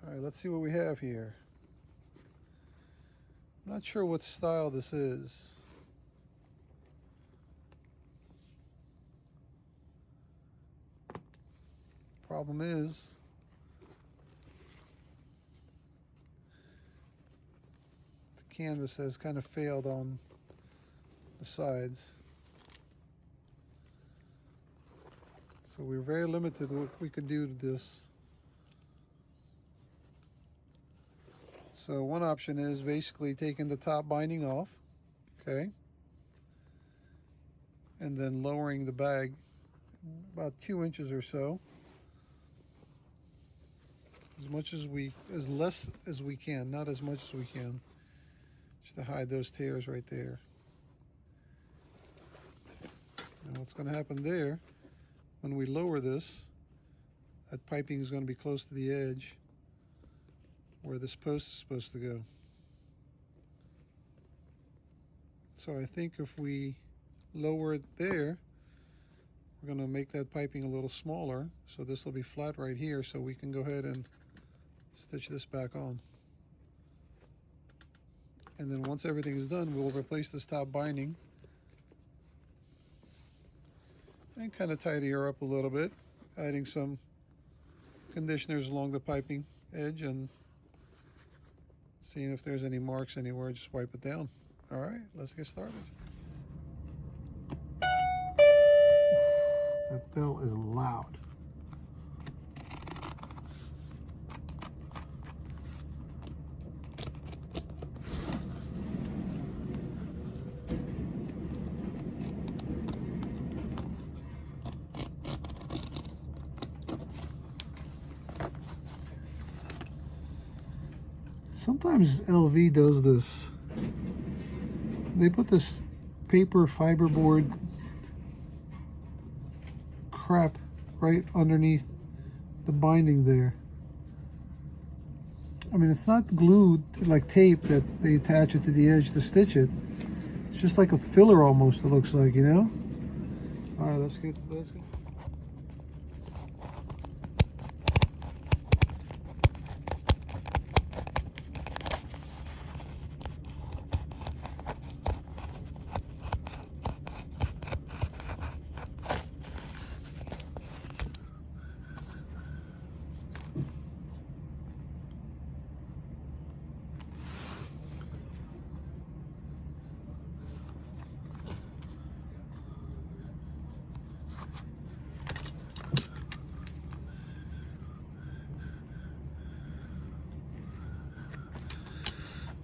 All right, let's see what we have here. I'm not sure what style this is. Problem is, the canvas has kind of failed on the sides. So we're very limited what we could do to this. So one option is basically taking the top binding off, okay, and then lowering the bag about 2 inches or so, as less as we can, not as much as we can, just to hide those tears right there. And what's going to happen there, when we lower this, that piping is going to be close to the edge where this post is supposed to go. So I think if we lower it there, we're going to make that piping a little smaller, so this will be flat right here, so we can go ahead and stitch this back on. And then once everything is done, we'll replace this top binding and kind of tidy her up a little bit, adding some conditioners along the piping edge and seeing if there's any marks anywhere. Just wipe it down. All right, let's get started. That bell is loud. Sometimes LV does this. They put this paper fiberboard crap right underneath the binding there. I mean, it's not glued like tape that they attach it to the edge to stitch it. It's just like a filler almost, it looks like, you know? All right, let's get.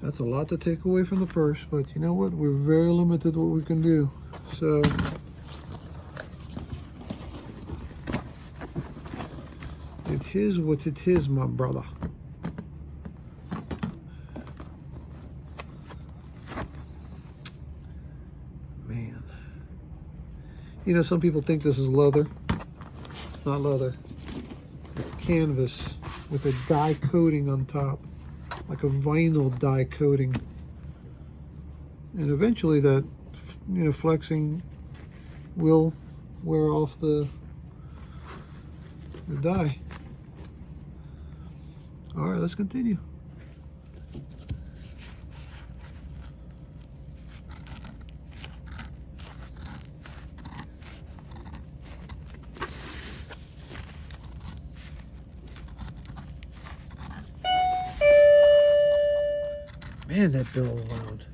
That's a lot to take away from the purse, but you know what? We're very limited what we can do. So it is what it is, my brother. Man. You know, some people think this is leather. It's not leather. It's canvas with a dye coating on top, like a vinyl dye coating, and eventually that, you know, flexing will wear off the dye. All right, let's continue. Man, that bell is loud.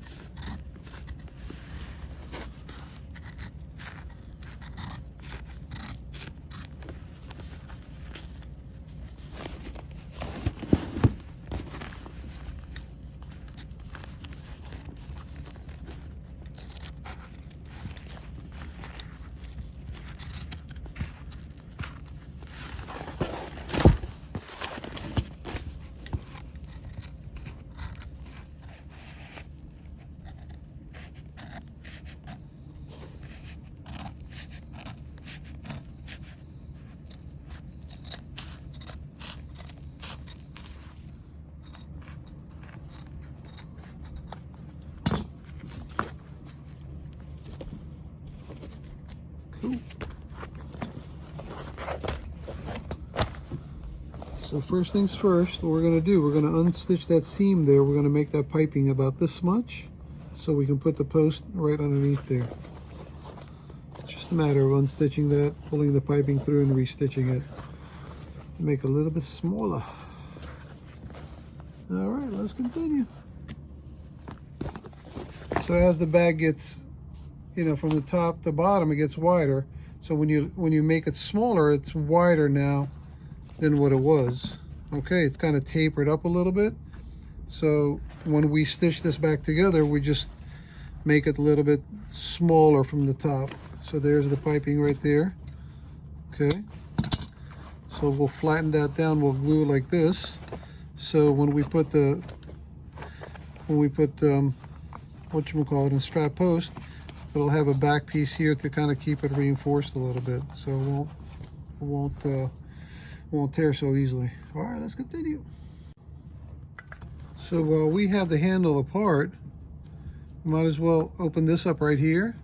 So first things first, what we're going to do, we're going to unstitch that seam there. We're going to make that piping about this much so we can put the post right underneath there. It's just a matter of unstitching that, pulling the piping through and restitching it. Make it a little bit smaller. All right, let's continue. So as the bag gets, you know, from the top to bottom, it gets wider. So when you make it smaller, it's wider now than what it was. Okay, it's kind of tapered up a little bit. So when we stitch this back together, we just make it a little bit smaller from the top. So there's the piping right there. Okay. So we'll flatten that down. We'll glue it like this. So when we put whatchamacallit in strap post, it'll have a back piece here to kind of keep it reinforced a little bit, so it won't tear so easily. All right, let's continue. So while we have the handle apart, we might as well open this up right here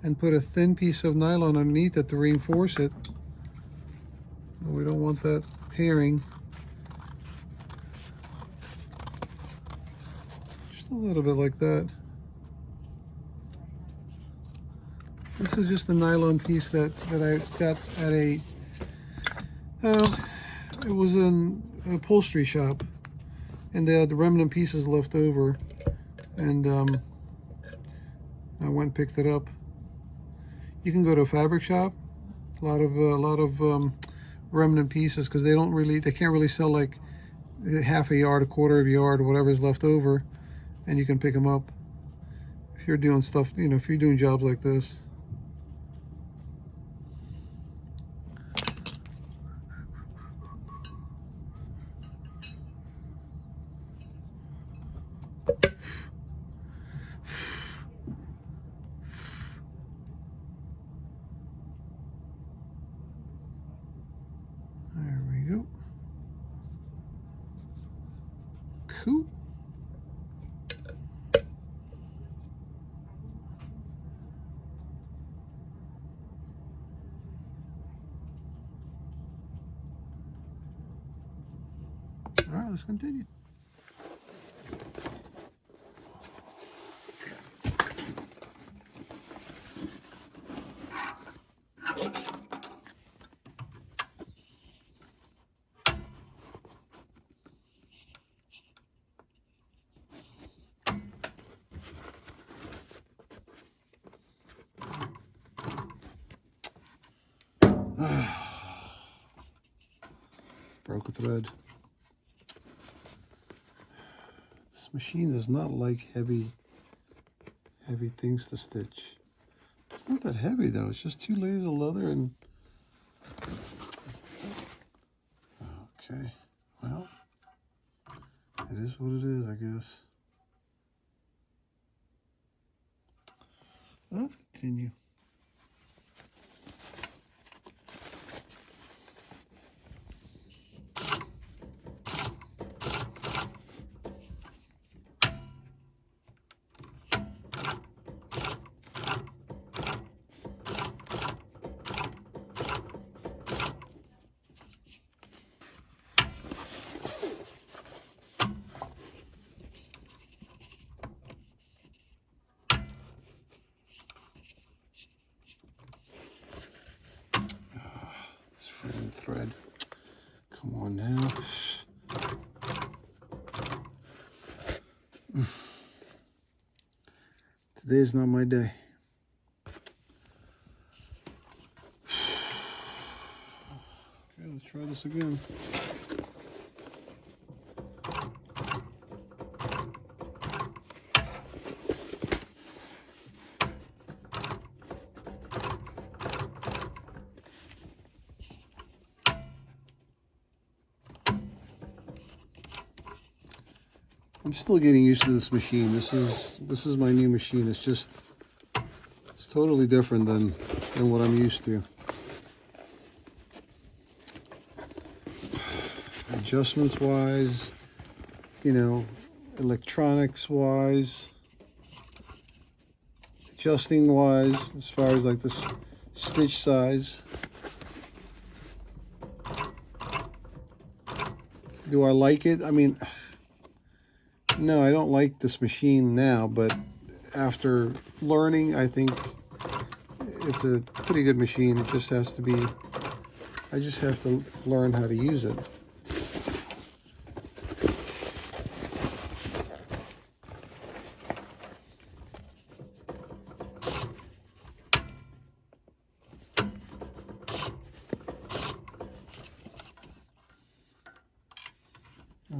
and put a thin piece of nylon underneath it to reinforce it. We don't want that tearing. Just a little bit like that. This is just a nylon piece that I got at a, it was in an upholstery shop, and they had the remnant pieces left over, and I went and picked it up. You can go to a fabric shop, a lot of remnant pieces, because they can't really sell like half a yard, a quarter of a yard, or whatever is left over, and you can pick them up if you're doing stuff, you know, if you're doing jobs like this. There we go. Cool. All right, let's continue. Broke a thread. This machine does not like heavy things to stitch. It's not that heavy though, it's just 2 layers of leather and... Okay, well, it is what it is, I guess. Let's continue. Thread. Come on now. Today's not my day. Okay, let's try this again. I'm still getting used to this machine. This is my new machine. It's totally different than what I'm used to. Adjustments wise, you know, electronics wise, adjusting wise, as far as like this stitch size. Do I like it? I mean, no, I don't like this machine now, but after learning, I think it's a pretty good machine. It just has to be, I just have to learn how to use it.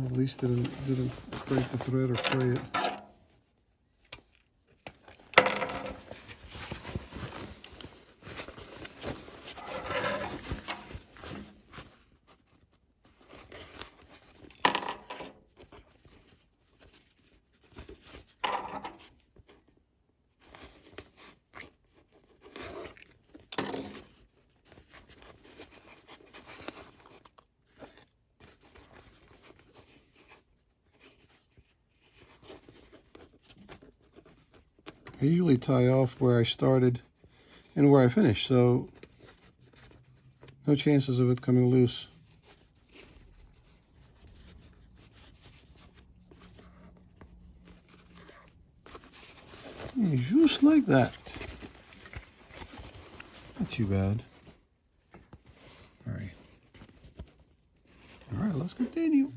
At least didn't break the thread or fray it. I usually tie off where I started and where I finished, so no chances of it coming loose. And just like that. Not too bad. All right, let's continue.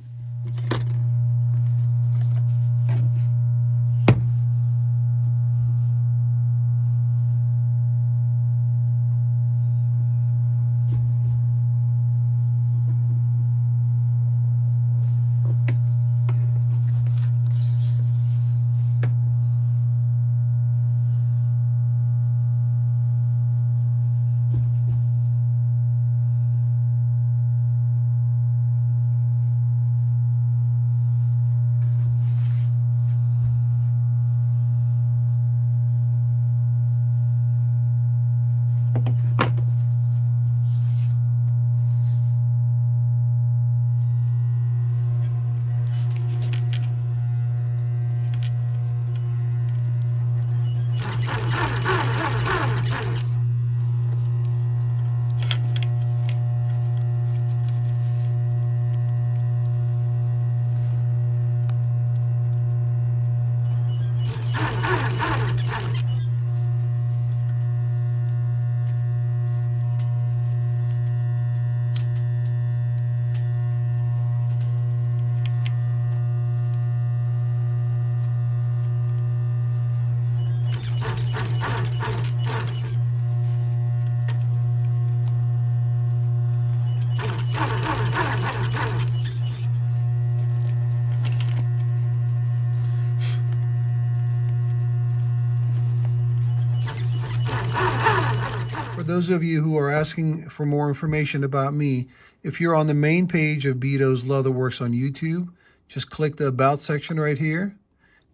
For those of you who are asking for more information about me, if you're on the main page of Beaute's Leatherworks on YouTube, just click the About section right here,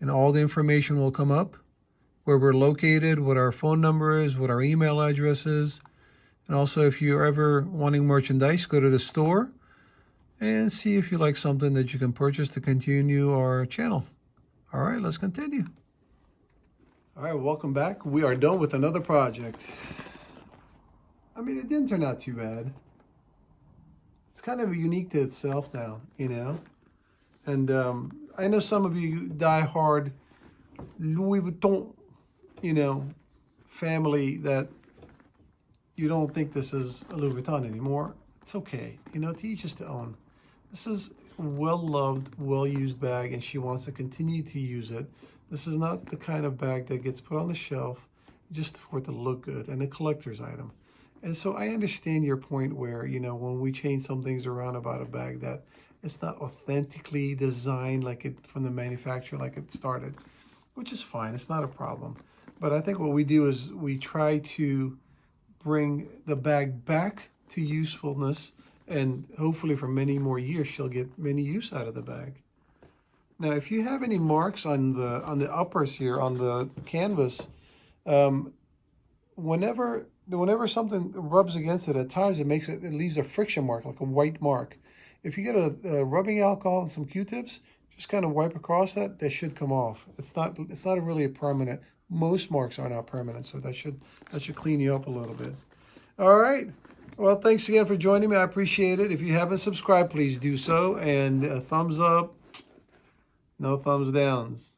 and all the information will come up. Where we're located, what our phone number is, what our email address is. And also, if you're ever wanting merchandise, go to the store and see if you like something that you can purchase to continue our channel. All right, let's continue. All right, welcome back. We are done with another project. I mean, it didn't turn out too bad. It's kind of unique to itself now, you know? And I know some of you die-hard Louis Vuitton, you know, family that you don't think this is a Louis Vuitton anymore. It's okay. You know, to each his own. This is a well-loved, well-used bag, and she wants to continue to use it. This is not the kind of bag that gets put on the shelf just for it to look good and a collector's item. And so I understand your point where, you know, when we change some things around about a bag that it's not authentically designed like it from the manufacturer, like it started, which is fine. It's not a problem. But I think what we do is we try to bring the bag back to usefulness, and hopefully for many more years, she'll get many use out of the bag. Now, if you have any marks on the uppers here, on the canvas, whenever something rubs against it, at times it leaves a friction mark, like a white mark. If you get a rubbing alcohol and some Q-tips, just kind of wipe across that should come off. It's not really a permanent. Most marks are not permanent, so that should clean you up a little bit. All right, Well, thanks again for joining me. I appreciate it. If you haven't subscribed, please do so. And a thumbs up, no thumbs downs.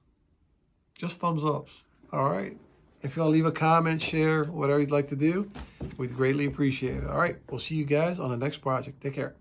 Just thumbs ups. All right. If you want to leave a comment, share, whatever you'd like to do, we'd greatly appreciate it. All right. We'll see you guys on the next project. Take care.